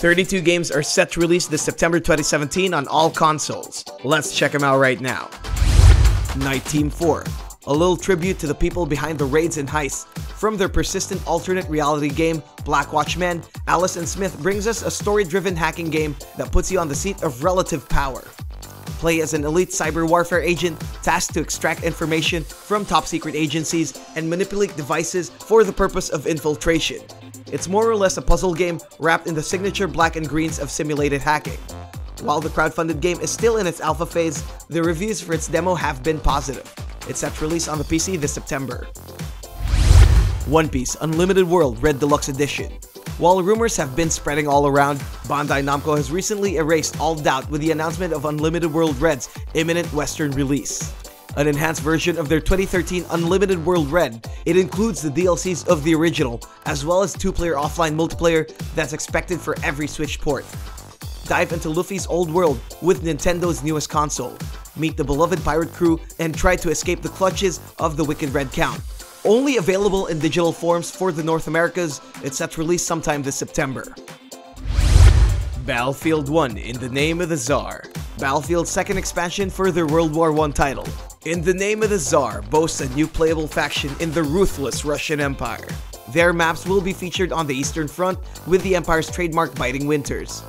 32 games are set to release this September 2017 on all consoles. Let's check them out right now. NITE Team 4. A little tribute to the people behind the raids and heists. From their persistent alternate reality game, Blackwatch Men, Alice and Smith brings us a story-driven hacking game that puts you on the seat of relative power. Play as an elite cyber warfare agent tasked to extract information from top-secret agencies and manipulate devices for the purpose of infiltration. It's more or less a puzzle game wrapped in the signature black and greens of simulated hacking. While the crowdfunded game is still in its alpha phase, the reviews for its demo have been positive. It's set to release on the PC this September. One Piece Unlimited World Red Deluxe Edition. While rumors have been spreading all around, Bandai Namco has recently erased all doubt with the announcement of Unlimited World Red's imminent Western release. An enhanced version of their 2013 Unlimited World Red, it includes the DLCs of the original, as well as 2-player offline multiplayer that's expected for every Switch port. Dive into Luffy's old world with Nintendo's newest console. Meet the beloved pirate crew and try to escape the clutches of the Wicked Red Count. Only available in digital forms for the North Americas, it's set to release sometime this September. Battlefield 1 In the Name of the Tsar. Battlefield's second expansion for their World War I title. In the Name of the Tsar boasts a new playable faction in the ruthless Russian Empire. Their maps will be featured on the Eastern Front with the Empire's trademark Biting Winters.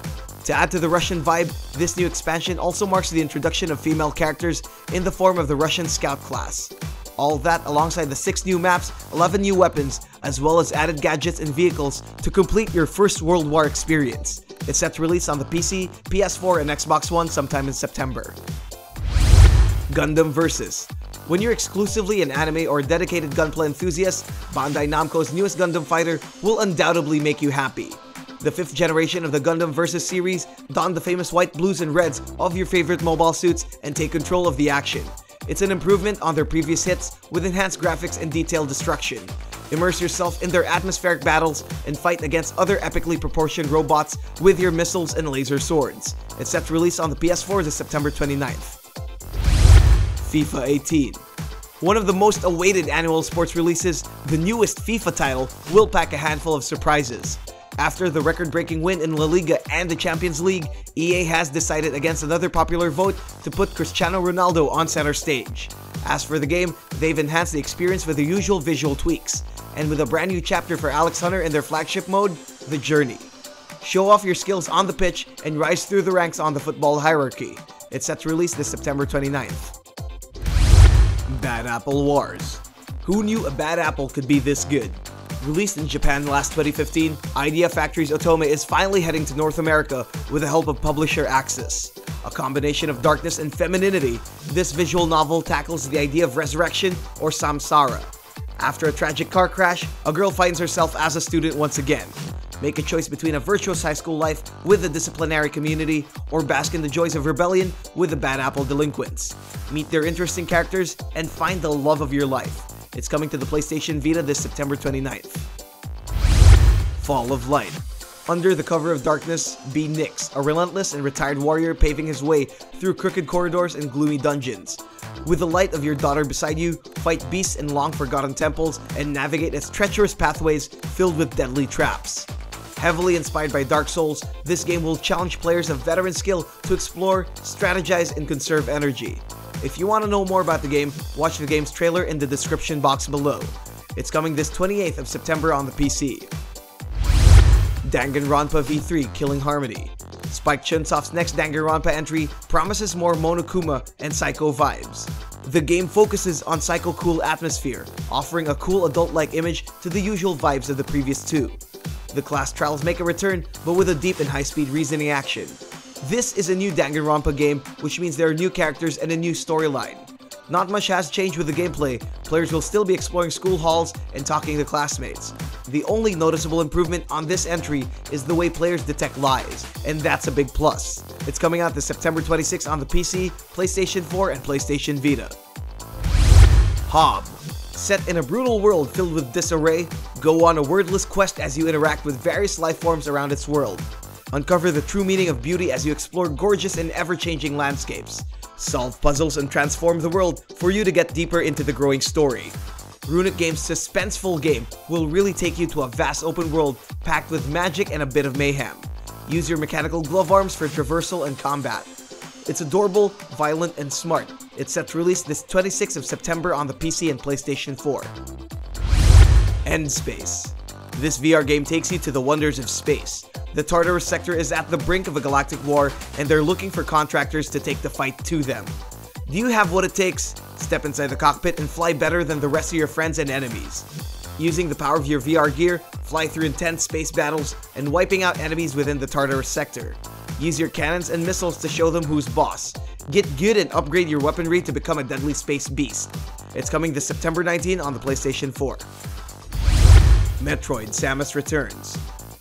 To add to the Russian vibe, this new expansion also marks the introduction of female characters in the form of the Russian Scout class. All that alongside the 6 new maps, 11 new weapons, as well as added gadgets and vehicles to complete your first World War experience. It's set to release on the PC, PS4, and Xbox One sometime in September. Gundam Versus. When you're exclusively an anime or dedicated gunplay enthusiast, Bandai Namco's newest Gundam fighter will undoubtedly make you happy. The 5th generation of the Gundam Versus series don the famous white, blues, and reds of your favorite mobile suits and take control of the action. It's an improvement on their previous hits with enhanced graphics and detailed destruction. Immerse yourself in their atmospheric battles and fight against other epically proportioned robots with your missiles and laser swords. It's set to release on the PS4 this September 29th. FIFA 18. One of the most awaited annual sports releases, the newest FIFA title will pack a handful of surprises. After the record-breaking win in La Liga and the Champions League, EA has decided against another popular vote to put Cristiano Ronaldo on center stage. As for the game, they've enhanced the experience with the usual visual tweaks, and with a brand new chapter for Alex Hunter in their flagship mode, The Journey. Show off your skills on the pitch and rise through the ranks on the football hierarchy. It's set to release this September 29th. Bad Apple Wars. Who knew a bad apple could be this good? Released in Japan last 2015, Idea Factory's Otome is finally heading to North America with the help of publisher Axis. A combination of darkness and femininity, this visual novel tackles the idea of resurrection or samsara. After a tragic car crash, a girl finds herself as a student once again. Make a choice between a virtuous high school life with the disciplinary community or bask in the joys of rebellion with the bad apple delinquents. Meet their interesting characters and find the love of your life. It's coming to the PlayStation Vita this September 29th. Fall of Light. Under the cover of darkness, be Nyx, a relentless and retired warrior paving his way through crooked corridors and gloomy dungeons. With the light of your daughter beside you, fight beasts in long-forgotten temples and navigate its treacherous pathways filled with deadly traps. Heavily inspired by Dark Souls, this game will challenge players of veteran skill to explore, strategize, and conserve energy. If you want to know more about the game, watch the game's trailer in the description box below. It's coming this 28th of September on the PC. Danganronpa V3 Killing Harmony. Spike Chunsoft's next Danganronpa entry promises more Monokuma and Psycho vibes. The game focuses on psycho-cool atmosphere, offering a cool adult-like image to the usual vibes of the previous two. The class trials make a return, but with a deep and high-speed reasoning action. This is a new Danganronpa game, which means there are new characters and a new storyline. Not much has changed with the gameplay. Players will still be exploring school halls and talking to classmates. The only noticeable improvement on this entry is the way players detect lies, and that's a big plus. It's coming out this September 26th on the PC, PlayStation 4, and PlayStation Vita. Hob. Set in a brutal world filled with disarray, go on a wordless quest as you interact with various life forms around its world. Uncover the true meaning of beauty as you explore gorgeous and ever-changing landscapes. Solve puzzles and transform the world for you to get deeper into the growing story. Runic Games' suspenseful game will really take you to a vast open world packed with magic and a bit of mayhem. Use your mechanical glove arms for traversal and combat. It's adorable, violent, and smart. It's set to release this 26th of September on the PC and PlayStation 4. End Space. This VR game takes you to the wonders of space. The Tartarus sector is at the brink of a galactic war, and they're looking for contractors to take the fight to them. Do you have what it takes? Step inside the cockpit and fly better than the rest of your friends and enemies. Using the power of your VR gear, fly through intense space battles, and wiping out enemies within the Tartarus sector. Use your cannons and missiles to show them who's boss. Get good and upgrade your weaponry to become a deadly space beast. It's coming this September 19 on the PlayStation 4. Metroid Samus Returns.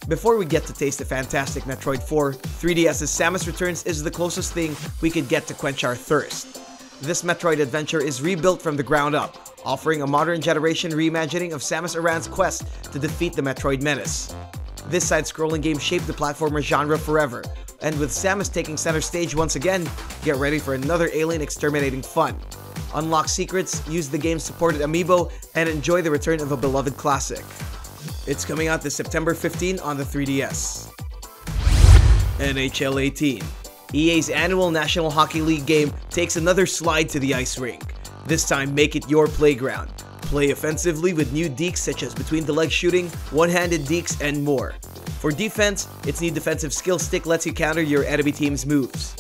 Before we get to taste the fantastic Metroid 4, 3DS's Samus Returns is the closest thing we could get to quench our thirst. This Metroid adventure is rebuilt from the ground up, offering a modern generation reimagining of Samus Aran's quest to defeat the Metroid menace. This side-scrolling game shaped the platformer genre forever, and with Samus taking center stage once again, get ready for another alien exterminating fun. Unlock secrets, use the game's supported amiibo, and enjoy the return of a beloved classic. It's coming out this September 15 on the 3DS. NHL 18. EA's annual National Hockey League game takes another slide to the ice rink. This time, make it your playground. Play offensively with new dekes such as between-the-leg shooting, one-handed dekes, and more. For defense, its new defensive skill stick lets you counter your enemy team's moves.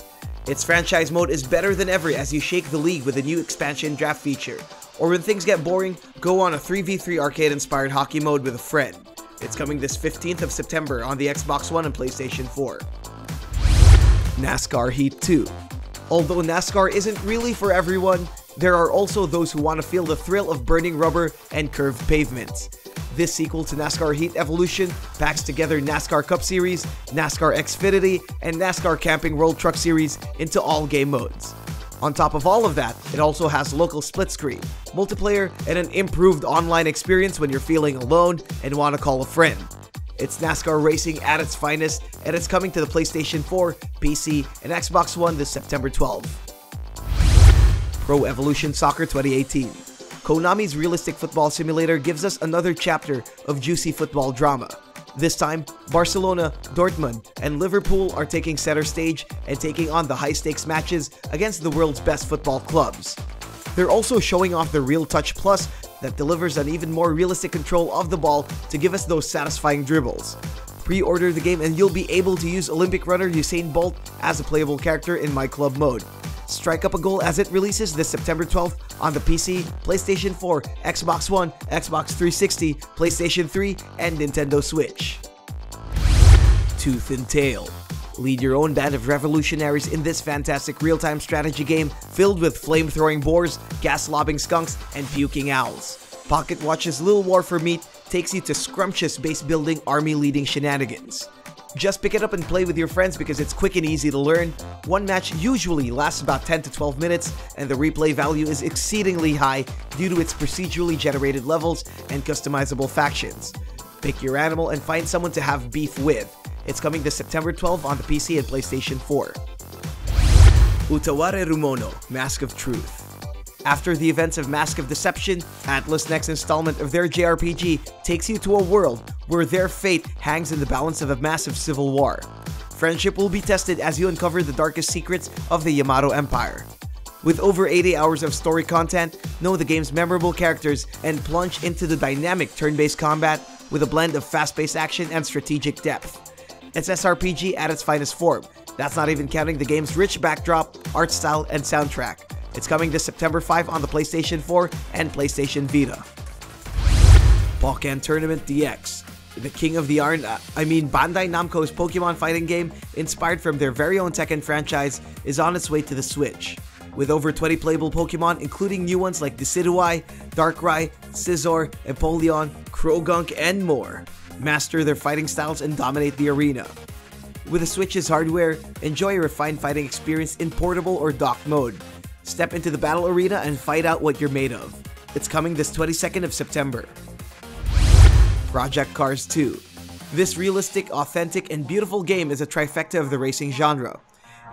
Its franchise mode is better than ever as you shake the league with a new expansion draft feature. Or when things get boring, go on a 3v3 arcade-inspired hockey mode with a friend. It's coming this 15th of September on the Xbox One and PlayStation 4. NASCAR Heat 2. Although NASCAR isn't really for everyone, there are also those who want to feel the thrill of burning rubber and curved pavements. This sequel to NASCAR Heat Evolution packs together NASCAR Cup Series, NASCAR Xfinity, and NASCAR Camping World Truck Series into all game modes. On top of all of that, it also has local split screen, multiplayer, and an improved online experience when you're feeling alone and want to call a friend. It's NASCAR racing at its finest, and it's coming to the PlayStation 4, PC, and Xbox One this September 12. Pro Evolution Soccer 2018. Konami's realistic football simulator gives us another chapter of juicy football drama. This time, Barcelona, Dortmund, and Liverpool are taking center stage and taking on the high-stakes matches against the world's best football clubs. They're also showing off the Real Touch Plus that delivers an even more realistic control of the ball to give us those satisfying dribbles. Pre-order the game and you'll be able to use Olympic runner Usain Bolt as a playable character in My Club mode. Strike up a goal as it releases this September 12th on the PC, PlayStation 4, Xbox One, Xbox 360, PlayStation 3, and Nintendo Switch. Tooth and Tail. Lead your own band of revolutionaries in this fantastic real-time strategy game filled with flame-throwing boars, gas-lobbing skunks, and puking owls. Pocket Watch's Little War for Meat takes you to scrumptious base-building, army-leading shenanigans. Just pick it up and play with your friends because it's quick and easy to learn. One match usually lasts about 10 to 12 minutes, and the replay value is exceedingly high due to its procedurally generated levels and customizable factions. Pick your animal and find someone to have beef with. It's coming this September 12 on the PC and PlayStation 4. Utawarerumono, Mask of Truth. After the events of Mask of Deception, Atlus' next installment of their JRPG takes you to a world where their fate hangs in the balance of a massive civil war. Friendship will be tested as you uncover the darkest secrets of the Yamato Empire. With over 80 hours of story content, know the game's memorable characters, and plunge into the dynamic turn-based combat with a blend of fast-paced action and strategic depth. It's SRPG at its finest form. That's not even counting the game's rich backdrop, art style, and soundtrack. It's coming this September 5 on the PlayStation 4 and PlayStation Vita. Pokken Tournament DX. The king of the Bandai Namco's Pokemon fighting game, inspired from their very own Tekken franchise, is on its way to the Switch. With over 20 playable Pokemon, including new ones like Decidueye, Darkrai, Scizor, Empoleon, Croagunk, and more. Master their fighting styles and dominate the arena. With the Switch's hardware, enjoy a refined fighting experience in portable or docked mode. Step into the battle arena and fight out what you're made of. It's coming this 22nd of September. Project Cars 2. This realistic, authentic, and beautiful game is a trifecta of the racing genre.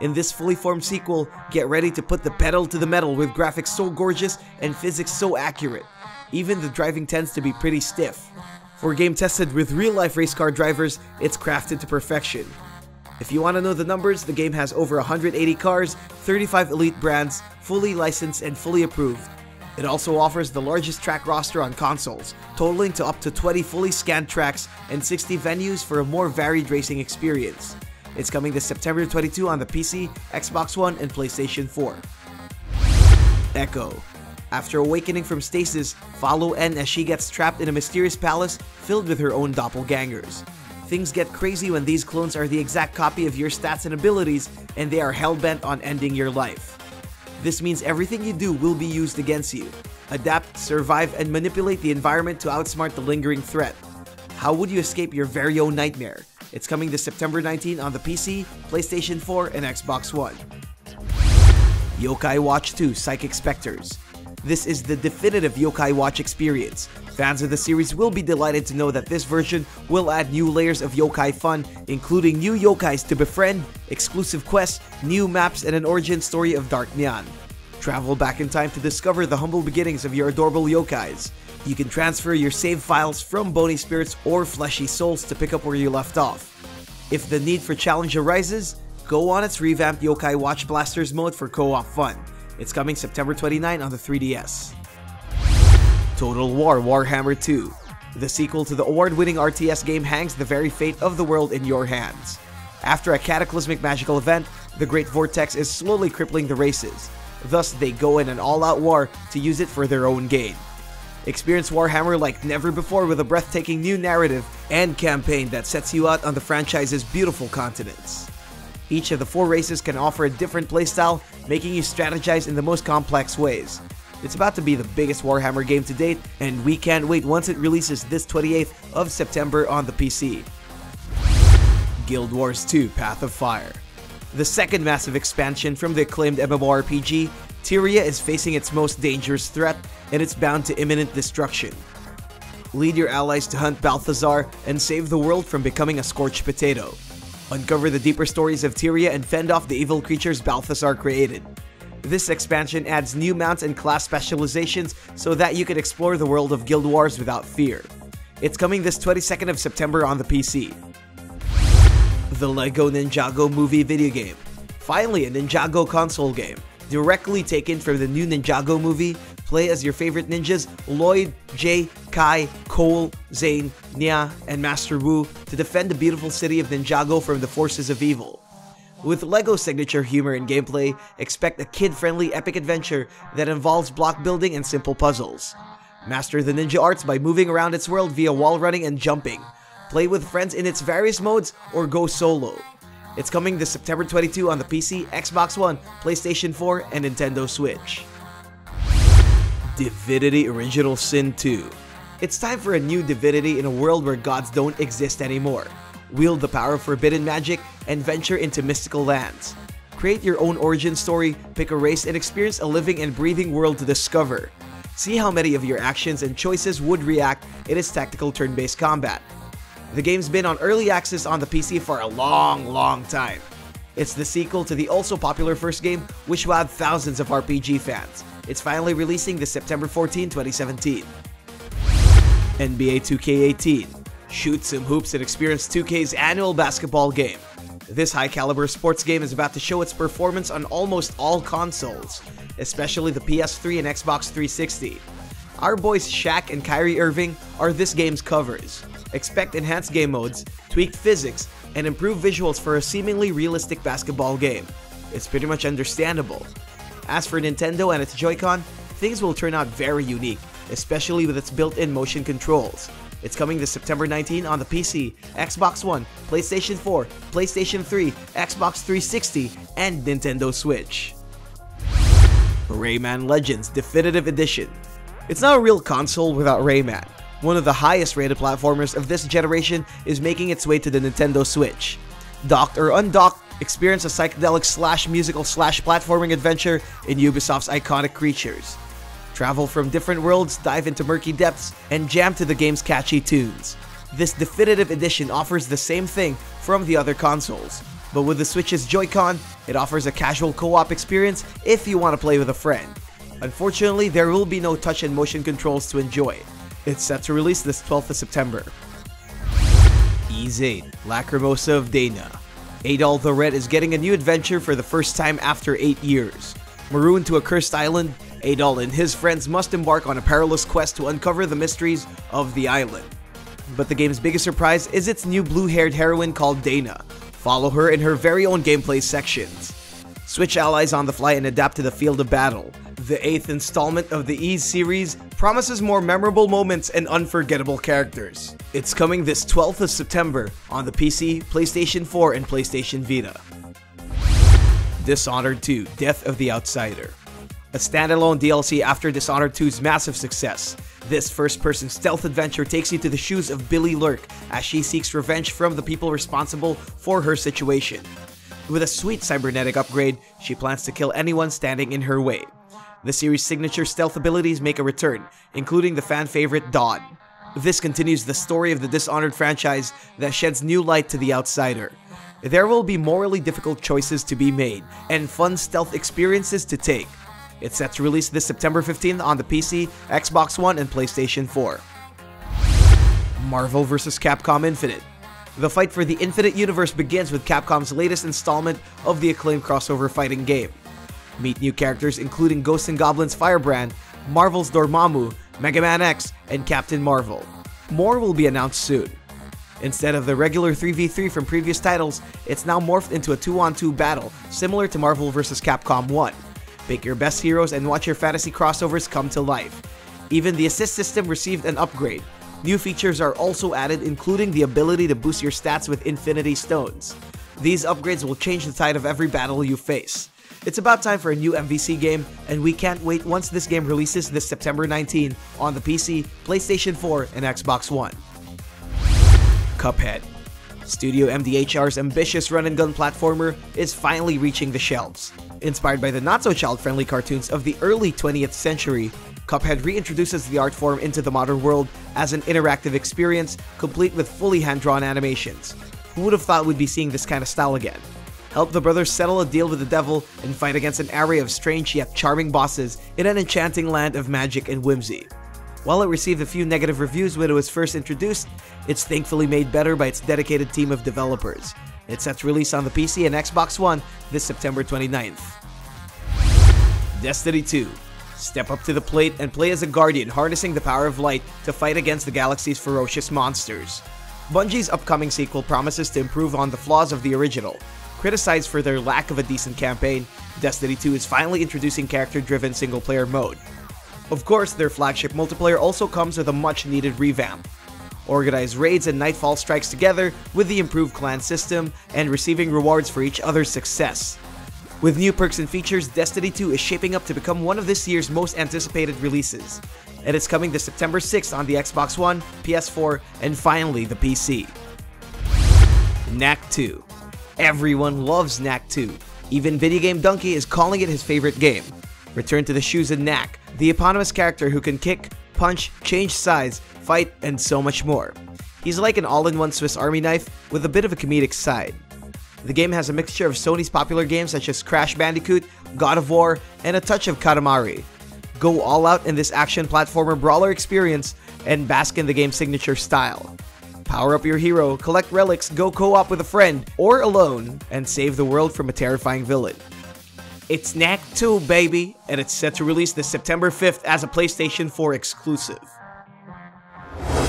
In this fully formed sequel, get ready to put the pedal to the metal with graphics so gorgeous and physics so accurate. Even the driving tends to be pretty stiff. For a game tested with real-life race car drivers, it's crafted to perfection. If you want to know the numbers, the game has over 180 cars, 35 elite brands, fully licensed and fully approved. It also offers the largest track roster on consoles, totaling to up to 20 fully scanned tracks and 60 venues for a more varied racing experience. It's coming this September 22 on the PC, Xbox One, and PlayStation 4. Echo. After awakening from stasis, follow N as she gets trapped in a mysterious palace filled with her own doppelgangers. Things get crazy when these clones are the exact copy of your stats and abilities, and they are hell-bent on ending your life. This means everything you do will be used against you. Adapt, survive, and manipulate the environment to outsmart the lingering threat. How would you escape your very own nightmare? It's coming this September 19 on the PC, PlayStation 4, and Xbox One. Yokai Watch 2 Psychic Specters. This is the definitive Yokai Watch experience. Fans of the series will be delighted to know that this version will add new layers of yokai fun, including new yokais to befriend, exclusive quests, new maps, and an origin story of Dark Nyan. Travel back in time to discover the humble beginnings of your adorable yokais. You can transfer your save files from bony spirits or fleshy souls to pick up where you left off. If the need for challenge arises, go on its revamped Yokai Watch Blasters mode for co-op fun. It's coming September 29 on the 3DS. Total War Warhammer II. The sequel to the award-winning RTS game hangs the very fate of the world in your hands. After a cataclysmic magical event, the Great Vortex is slowly crippling the races. Thus, they go in an all-out war to use it for their own gain. Experience Warhammer like never before with a breathtaking new narrative and campaign that sets you out on the franchise's beautiful continents. Each of the 4 races can offer a different playstyle, making you strategize in the most complex ways. It's about to be the biggest Warhammer game to date, and we can't wait once it releases this 28th of September on the PC. Guild Wars 2 Path of Fire. The second massive expansion from the acclaimed MMORPG, Tyria is facing its most dangerous threat, and it's bound to imminent destruction. Lead your allies to hunt Balthazar and save the world from becoming a scorched potato. Uncover the deeper stories of Tyria and fend off the evil creatures Balthazar created. This expansion adds new mounts and class specializations so that you can explore the world of Guild Wars without fear. It's coming this 22nd of September on the PC. The LEGO Ninjago movie video game. Finally, a Ninjago console game. Directly taken from the new Ninjago movie, play as your favorite ninjas Lloyd, Jay, Kai, Cole, Zane, Nya, and Master Wu to defend the beautiful city of Ninjago from the forces of evil. With LEGO's signature humor and gameplay, expect a kid-friendly epic adventure that involves block building and simple puzzles. Master the ninja arts by moving around its world via wall running and jumping. Play with friends in its various modes or go solo. It's coming this September 22 on the PC, Xbox One, PlayStation 4, and Nintendo Switch. Divinity Original Sin 2. It's time for a new Divinity in a world where gods don't exist anymore. Wield the power of forbidden magic and venture into mystical lands. Create your own origin story, pick a race, and experience a living and breathing world to discover. See how many of your actions and choices would react in its tactical turn-based combat. The game's been on early access on the PC for a long time. It's the sequel to the also popular first game, which wowed thousands of RPG fans. It's finally releasing this September 14, 2017. NBA 2K18. Shoot some hoops and experience 2K's annual basketball game. This high-caliber sports game is about to show its performance on almost all consoles, especially the PS3 and Xbox 360. Our boys Shaq and Kyrie Irving are this game's covers. Expect enhanced game modes, tweaked physics, and improved visuals for a seemingly realistic basketball game. It's pretty much understandable. As for Nintendo and its Joy-Con, things will turn out very unique, especially with its built-in motion controls. It's coming this September 19 on the PC, Xbox One, PlayStation 4, PlayStation 3, Xbox 360, and Nintendo Switch. Rayman Legends Definitive Edition. It's not a real console without Rayman. One of the highest rated platformers of this generation is making its way to the Nintendo Switch. Docked or undocked, experience a psychedelic musical platforming adventure in Ubisoft's iconic creatures. Travel from different worlds, dive into murky depths, and jam to the game's catchy tunes. This definitive edition offers the same thing from the other consoles, but with the Switch's Joy-Con, it offers a casual co-op experience if you want to play with a friend. Unfortunately, there will be no touch and motion controls to enjoy. It's set to release this 12th of September. Ys 8, Lacrimosa of Dana. Adol the Red is getting a new adventure for the first time after 8 years. Marooned to a cursed island, Adol and his friends must embark on a perilous quest to uncover the mysteries of the island. But the game's biggest surprise is its new blue-haired heroine called Dana. Follow her in her very own gameplay sections. Switch allies on the fly and adapt to the field of battle. The 8th installment of the Ys series promises more memorable moments and unforgettable characters. It's coming this 12th of September on the PC, PlayStation 4, and PlayStation Vita. Dishonored 2: Death of the Outsider. A standalone DLC after Dishonored 2's massive success, this first-person stealth adventure takes you to the shoes of Billy Lurk as she seeks revenge from the people responsible for her situation. With a sweet cybernetic upgrade, she plans to kill anyone standing in her way. The series' signature stealth abilities make a return, including the fan-favorite Dawn. This continues the story of the Dishonored franchise that sheds new light to the outsider. There will be morally difficult choices to be made, and fun stealth experiences to take. It's set to release this September 15th on the PC, Xbox One, and PlayStation 4. Marvel vs. Capcom Infinite. The fight for the Infinite Universe begins with Capcom's latest installment of the acclaimed crossover fighting game. Meet new characters including Ghosts and Goblins Firebrand, Marvel's Dormammu, Mega Man X, and Captain Marvel. More will be announced soon. Instead of the regular 3v3 from previous titles, it's now morphed into a 2-on-2 battle similar to Marvel vs. Capcom 1. Pick your best heroes and watch your fantasy crossovers come to life. Even the assist system received an upgrade. New features are also added, including the ability to boost your stats with Infinity Stones. These upgrades will change the tide of every battle you face. It's about time for a new MVC game, and we can't wait once this game releases this September 19 on the PC, PlayStation 4, and Xbox One. Cuphead. Studio MDHR's ambitious run-and-gun platformer is finally reaching the shelves. Inspired by the not-so-child-friendly cartoons of the early 20th century, Cuphead reintroduces the art form into the modern world as an interactive experience, complete with fully hand-drawn animations. Who would have thought we'd be seeing this kind of style again? Help the brothers settle a deal with the devil and fight against an array of strange yet charming bosses in an enchanting land of magic and whimsy. While it received a few negative reviews when it was first introduced, it's thankfully made better by its dedicated team of developers. It's set to release on the PC and Xbox One this September 29th. Destiny 2. Step up to the plate and play as a guardian harnessing the power of light to fight against the galaxy's ferocious monsters. Bungie's upcoming sequel promises to improve on the flaws of the original. Criticized for their lack of a decent campaign, Destiny 2 is finally introducing character-driven single-player mode. Of course, their flagship multiplayer also comes with a much-needed revamp. Organize raids and nightfall strikes together with the improved clan system and receiving rewards for each other's success. With new perks and features, Destiny 2 is shaping up to become one of this year's most anticipated releases. And it's coming this September 6th on the Xbox One, PS4, and finally the PC. Knack 2. Everyone loves Knack 2. Even Video Game Donkey is calling it his favorite game. Return to the shoes of Knack, the eponymous character who can kick, punch, change size, fight, and so much more. He's like an all-in-one Swiss Army knife with a bit of a comedic side. The game has a mixture of Sony's popular games such as Crash Bandicoot, God of War, and a touch of Katamari. Go all out in this action platformer brawler experience and bask in the game's signature style. Power up your hero, collect relics, go co-op with a friend or alone, and save the world from a terrifying villain. It's Knack 2, baby, and it's set to release this September 5th as a PlayStation 4 exclusive.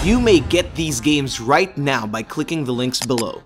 You may get these games right now by clicking the links below.